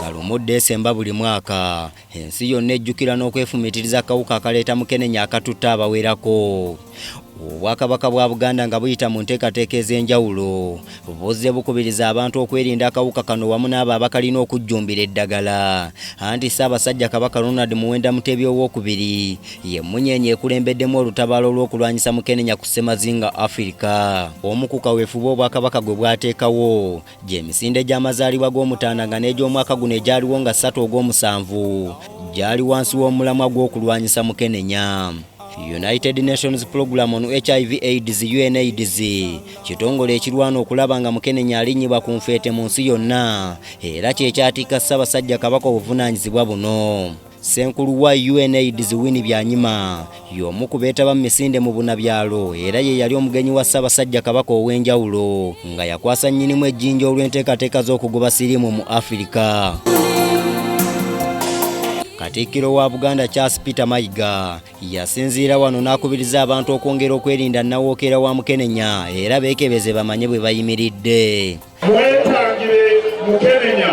nga lumu Desemba buli mwaka ensi yonna ejjukira n'okwefumitiriza akawuka akaleeta mukenenya akatutta abawerako. Obwakabaka bwa Buganda nga buyita mu nteekateeka ez'enjawulo buzze bukubiriza abantu okwerinda akawuka kano wamu n'abo abakalina okujjumbira eddagala. Anti Ssaabasajja Kabaka Ronald Muwenda Mutebi owookubiri ye munyenye ekulembeddemu olutabaalo olw'okulwanyisa mukenenya ku ssemazinga Africa. Omu ku kaweefube obwakabaka gwe bwateekawo gy'emisinde gy'amazaalibwa g'omutaana nga n'egy'omwaka guno egyaliwo nga 3 Ogw'omusanvu gyali wansi w'omulamwa gw'okulwanyisa mukenenya. United Nations Program on HIV/AIDS UNAIDS kitongole ekirwana okulaba nga mukenenya alinyibwa ku nfeete mu nsi yonna era kyekyatika Ssaabasajja Kabaka obuvunaanyizibwa buno. Senkulu wa UNAIDS Winnie Byanyima y'omu ku beetaba mu misinde mu bunabyalo era ye yali omugenyi wa Ssaabasajja Kabaka ow'enjawulo nga yakwasa nnyinimu ejjinja olw'enteekateeka z'okugoba sirimu mu Africa. Katikkiro wa Buganda Charles Peter Mayiga yasinziira wano n'akubiriza abantu okwongera okwerinda nnawookeera wa mukenenya era beekebeze bamanye bwe bayimiridde. Mwetangire mukenenya,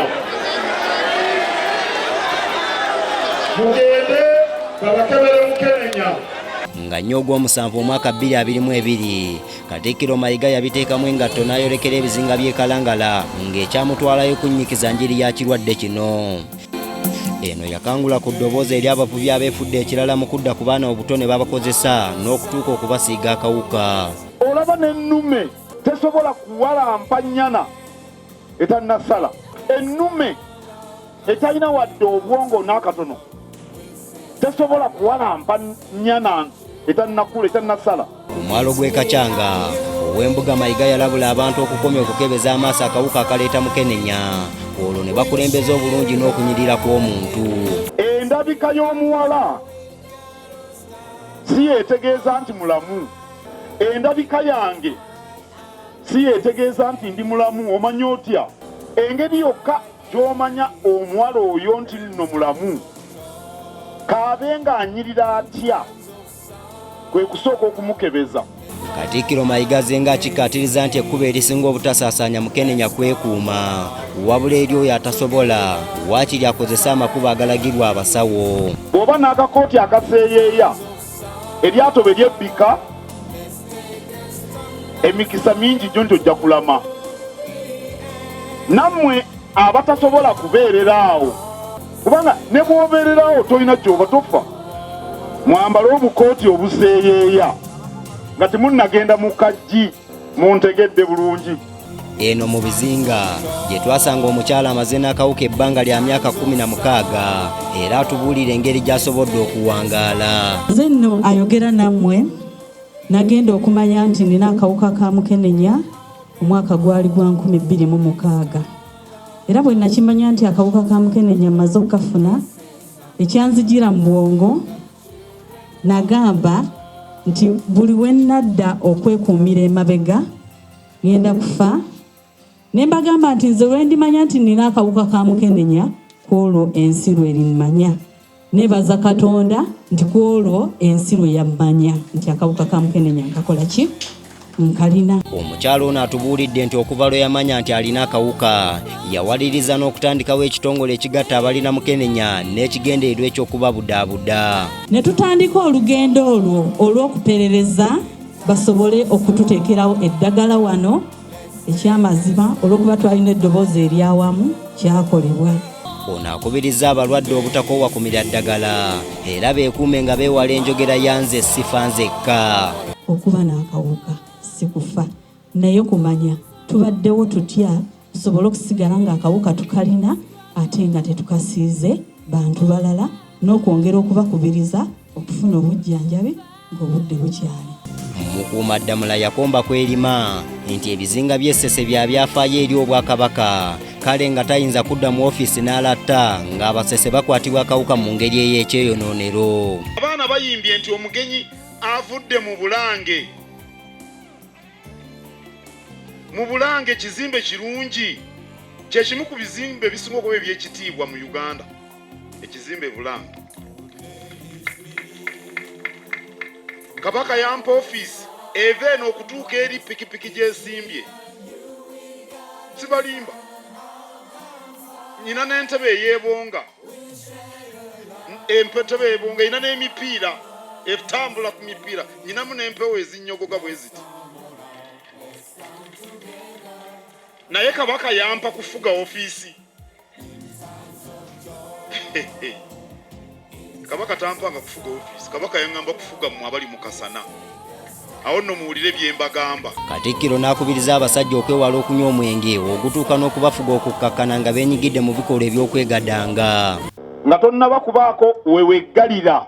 mugende babakebere mukenenya. Nga nnyo Ogw'omusanvu omwaka 2022 Katikkiro Mayiga yabiteekamu engatto n'ayolekera ebizinga by'e Kalangala ng'ekyamutwalayo kunnyikiza njiri ya kirwadde kino. Eno yakangula ku ddoboozi eri abavubi abeefudde ekirala mu kudda ku baana obuto ne babakozesa n'okutuuka okubasiiga akawuka. Olaba n'ennume tesobola kuwalampa nnyana etannasala. Ennume etalina wadde obwongo n'akatono tesobola kuwalampa nnyana etannakula etannasala. Ku mwalo gw'e Kacanga ow'embuga Mayiga yalabula abantu okukomya okukebeza amaaso akawuka akaleeta mukenenya. Olwo ne bakulembeza obulungi n'okunyirira kw'omuntu. Endabika y'omuwala si yeetegeeza nti mulamu. Endabika yange si yeetegeeza nti ndi mulamu. Omanya otya? Engeri yokka gy'omanya omuwala oyo nti nno mulamu kaabe ng'anyirira atya kwe kusooka okumukebeza. Katikkiro Mayiga azenga akikkaatiriza nti ekkubo erisinga obutasaasaanya mukenenya kwekuuma wabula eri oyo atasobola waakiri akozesa amakubo agalagirwa abasawo. Oba n'akakooti akaseeyeeya eryato bwe lyebbika emikisa mingi gyo njojja kulama. Nammwe abatasobola kubeereraawo kubanga ne bw'obeererawo tolina gy'oba tofa mwambale obukooti obuseeyeeya nga temunnagenda mu kajji muntegedde bulungi. Eno mu bizinga gye twasanga omukyala amaze n'akawuka ebbanga lya myaka 16 era atubuulira engeri gy'asobodde okuwangaala. Nze nno ayogera nammwe nagenda okumanya nti nina akawuka ka mukenenya omwaka gwali gwa 2006 era bwe nakimanya nti akawuka ka mukenenya maze okukafuna ekyanzigira mu bwongo nagamba nti buli we nadda okwekuumira emabega ngenda kufa. Ne mbagamba nti nze lwe ndimanya nti nina akawuka ka mukenenya kwolwo ensi lwe rimanya. Nebaza Katonda nti kwolwo ensi lwe yammanya nti akawuka ka mukenenya nkakola ki? Nkalina. Omukyalo ono atubuulidde nti okuva lwe yamanya nti alina akawuka yawaliriza n'okutandikawo ekitongole ekigatta abalina mukenenya n'ekigendererwa eky'okubabudaabuda. Ne tutandika olugendo olwo olw'okuperereza basobole okututeekerawo eddagala wano eky'amazima olw'okuba twalina eddoboozi eryawamu kyakolebwa. Ono akubiriza abalwadde obutakoowa kumira ddagala era beekuume nga beewala enjogera yanze sifa nzekka. Okuba n'akawuka si kufa naye kumanya tubaddewo tutya tusobole okusigala ng'akawuka tukalina ate nga tetukasiize bantu balala n'okwongera okubakubiriza okufuna obujjanjabi ng'obudde bukyali. Mukuumaddamula yakomba kw'erima nti ebizinga by'essese bya byafaayo eri Obwakabaka kale nga tayinza kudda mu ofiisi n'alatta ng'abasese bakwatibwa akawuka mu ngeri ey'ekyeyonoonero. Abaana bayimbye nti omugenyi avudde mu Bulange. Mu Bulange kizimbe kirungi kye kimu ku bizimbe ebisinga okuba eby'ekitiibwa mu Uganda. Ekizimbe Bulange. Kabaka yampa ofiisi eva eno okutuuka eri pikipiki gyesimbye. Sibalimba. nyina n'entebe eyebonga empetebe eyebonga ina n'emipiira etambula ku mipiira nyinamu n'empewo ezinnyogoga bwe ziti naye Kabaka yampa kufuga ofiisi Kabaka tampanga kufuga ofiisi Kabaka yaŋŋamba kufuga mmwe abali mu kasana awo nno muwulire bye mbagamba. Katikkiro n'akubiriza abasajja okwewala okunywa omwenge ogutuuka n'okubafuga okukkakkana nga beenyigidde mu bikolwa eby'okwegadanga. Nga tonnaba kubaako weweggalira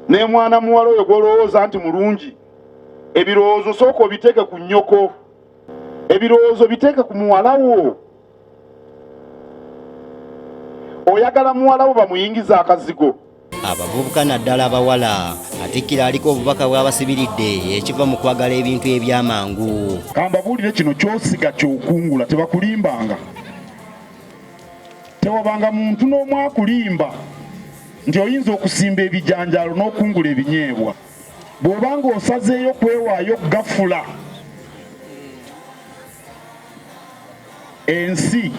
ne mwana muwala oyo gw'olowooza nti mulungi ebirowoozo sooka obiteeke ku nnyoko ebirowoozo biteeke ku muwala wo. Oyagala muwala wo bamuyingiza akazigo. Abavubuka naddala abawala Katikkiro aliko obubaka bw'abasibiridde ekiva mu kwagala ebintu ebyamangu. Kambabuulire kino kyosiga kyokungula tebakulimbanga. Tewabanga muntu n'omu akulimba nti oyinza okusimba ebijanjaalo n'okungula ebinyeebwa. Bw'obanga osazeeyo kwewaayo gafula ensi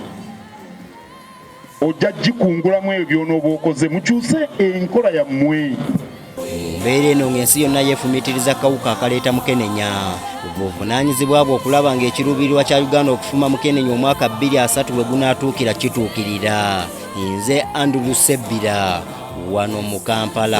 ojja gikungulamu ebyo by'onooba okoze mukyuse enkola yammwe. Mbeera eno ng'ensi yonna yeefumiitiriza akawuka akaleeta mukenenya. Buvunaanyizibwa bwe okulaba ng'ekiruubirirwa kya Uganda okufuma mukenenya omwaka 2030 bwe gunaatuukira kituukirira. Nze Andrew Sebbira wano mu Kampala.